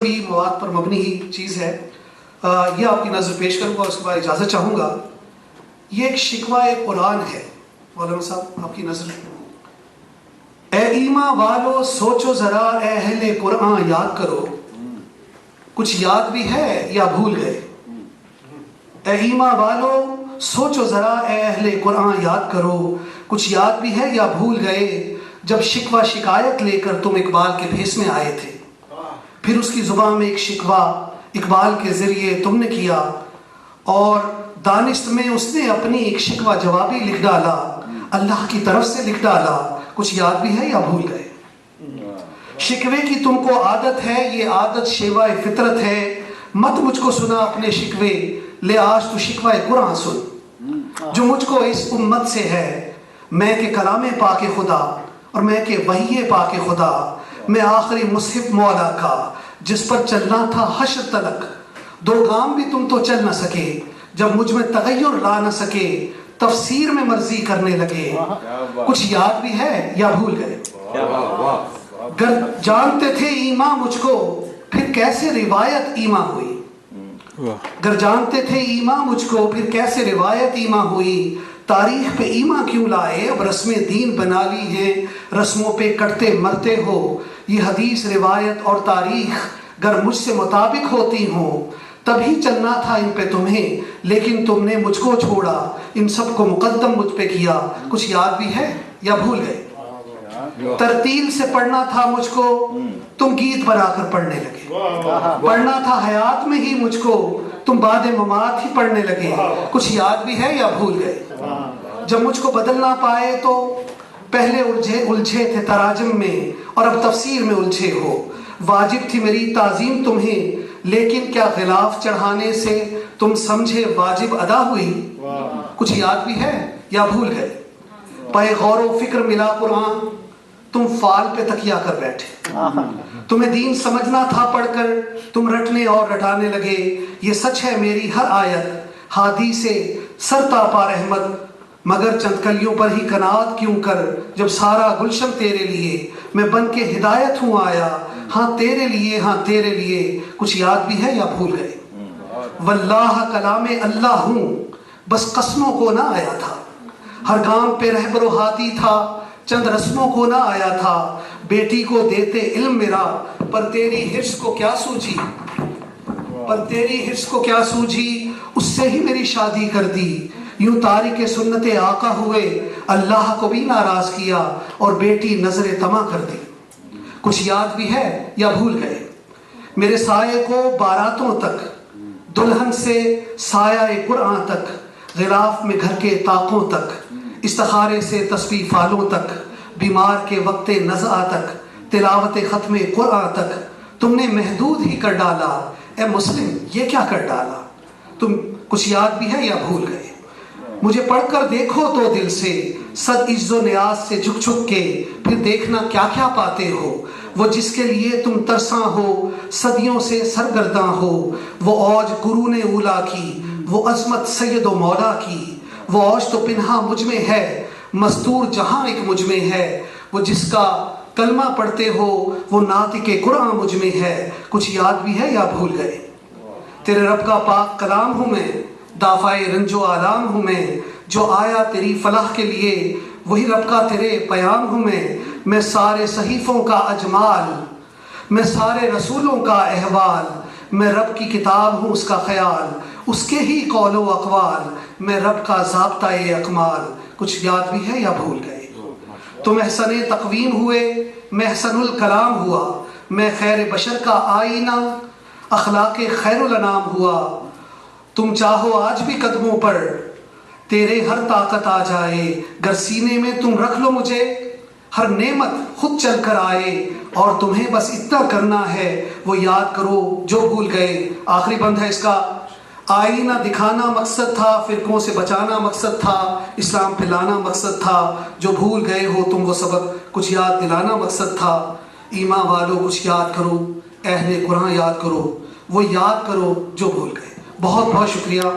بھی مواد پر مبنی ہی چیز ہے. یہ آپ کی نظر پیش کروں گا اور اس کے بعد اجازت چاہوں گا. یہ ایک شکوہ قرآن ہے. مولانا صاحب آپ کی نظر. اے ایمان والو سوچو ذرا، اے اہل قرآن یاد کرو، کچھ یاد بھی ہے یا بھول گئے. اے ایمان والو سوچو ذرا، اے اہل قرآن یاد کرو، کچھ یاد بھی ہے یا بھول گئے. جب شکوہ شکایت لے کر تم اقبال کے بھیس میں آئے تھے، پھر اس کی زبان میں ایک شکوہ اقبال کے ذریعے تم نے کیا، اور دانست میں اس نے اپنی ایک شکوہ جوابی لکھ ڈالا، اللہ کی طرف سے لکھ ڈالا. کچھ یاد بھی ہے یا بھول گئے. شکوے کی تم کو عادت ہے، یہ عادت شیوہ فطرت ہے. مت مجھ کو سنا اپنے شکوے، لے آج تو شکوہ قرآن سن. جو مجھ کو اس امت سے ہے، میں کہ کلام پاک خدا اور میں کہ وحی پاک خدا، میں آخری مصحف مولا کا جس پر چلنا تھا حشر تلک. دو گام بھی تم تو چل نہ سکے، جب مجھ میں تغیر لا نہ سکے، تفسیر میں مرضی کرنے لگے. کچھ یاد بھی ہے یا بھول گئے. گر جانتے تھے ایمان مجھ کو، پھر کیسے روایت ایمان ہوئی. گر جانتے تھے ایمان مجھ کو، پھر کیسے روایت ایمان ہوئی. تاریخ پہ ایمان کیوں لائے، اب رسم دین بنا لی ہے، رسموں پہ کٹتے مرتے ہو. یہ حدیث روایت اور تاریخ گر مجھ سے مطابق ہوتی ہوں، تبھی چلنا تھا ان پہ تمہیں، لیکن تم نے مجھ کو چھوڑا، ان سب کو مقدم مجھ پہ کیا. کچھ یاد بھی ہے یا بھول گئے. ترتیل سے پڑھنا تھا مجھ کو، تم گیت بنا کر پڑھنے لگے. پڑھنا تھا حیات میں ہی مجھ کو، تم بعد ممات ہی پڑھنے لگے. کچھ یاد بھی ہے یا بھول گئے. جب مجھ کو بدل نہ پائے تو پہلے الجھے تھے تراجم میں، اور اب تفسیر میں الجھے ہو. واجب تھی میری تعظیم تمہیں، لیکن کیا غلاف چڑھانے سے تم سمجھے واجب ادا ہوئی. کچھ یاد بھی ہے یا بھول گئے. پائے غور و فکر ملا قرآن، تم فال پہ تکیہ کر بیٹھے. تمہیں دین سمجھنا تھا پڑھ کر، تم رٹنے اور رٹانے لگے. یہ سچ ہے میری ہر آیت، ہادی سے سر تاپا رحمت، مگر چند کلیوں پر ہی قناعت کیوں کر. جب سارا گلشن تیرے لیے، میں بن کے ہدایت ہوں آیا. ہاں تیرے لیے، ہاں تیرے لیے. کچھ یاد بھی ہے یا بھول گئے. واللہ کلام اللہ ہوں، بس قسموں کو نہ آیا تھا. ہر گام پہ رہبر و ہاتھی تھا، چند رسموں کو نہ آیا تھا. بیٹی کو دیتے علم میرا، پر تیری حرص کو کیا سوجھی. پر تیری حرص کو کیا سوجھی، اس سے ہی میری شادی کر دی. یوں تارک سنت آقا ہوئے، اللہ کو بھی ناراض کیا، اور بیٹی نظر طمع کر دی. کچھ یاد بھی ہے یا بھول گئے. میرے سائے کو باراتوں تک، دلہن سے سایہ قرآن تک، غلاف میں گھر کے طاقوں تک، استخارے سے تسبیح فالوں تک، بیمار کے وقت نزع تک، تلاوت ختم قرآن تک تم نے محدود ہی کر ڈالا. اے مسلم یہ کیا کر ڈالا. تم کچھ یاد بھی ہے یا بھول گئے. مجھے پڑھ کر دیکھو تو دل سے، صد عجز و نیاز سے جھک جھک کے، پھر دیکھنا کیا کیا پاتے ہو. وہ جس کے لیے تم ترساں ہو، صدیوں سے سرگرداں ہو. وہ اوج قرون اولا کی، وہ عظمت سید و مولا کی. وہ اوج تو پنہا مجھ میں ہے، مستور جہاں ایک مجھ میں ہے. وہ جس کا کلمہ پڑھتے ہو، وہ ناطق قرآن مجھ میں ہے. کچھ یاد بھی ہے یا بھول گئے. تیرے رب کا پاک کلام ہوں میں، دافع رنج و آلام ہوں میں. جو آیا تیری فلاح کے لیے، وہی رب کا تیرے پیام ہوں میں. میں سارے صحیفوں کا اجمال، میں سارے رسولوں کا احوال. میں رب کی کتاب ہوں اس کا خیال، اس کے ہی قول و اقوال. میں رب کا ضابطۂ اکمال. کچھ یاد بھی ہے یا بھول گئے. تم احسن تقویم ہوئے، میں احسن الکلام ہوا. میں خیر بشر کا آئینہ، اخلاق خیر الانام ہوا. تم چاہو آج بھی قدموں پر، تیرے ہر طاقت آ جائے. گر سینے میں تم رکھ لو مجھے، ہر نعمت خود چل کر آئے. اور تمہیں بس اتنا کرنا ہے، وہ یاد کرو جو بھول گئے. آخری بند ہے اس کا. آئینہ دکھانا مقصد تھا، فرقوں سے بچانا مقصد تھا، اسلام پھیلانا مقصد تھا. جو بھول گئے ہو تم وہ سبق، کچھ یاد دلانا مقصد تھا. ایمان والو کچھ یاد کرو، اہل قرآن یاد کرو، وہ یاد کرو جو بھول گئے. بہت بہت شکریہ.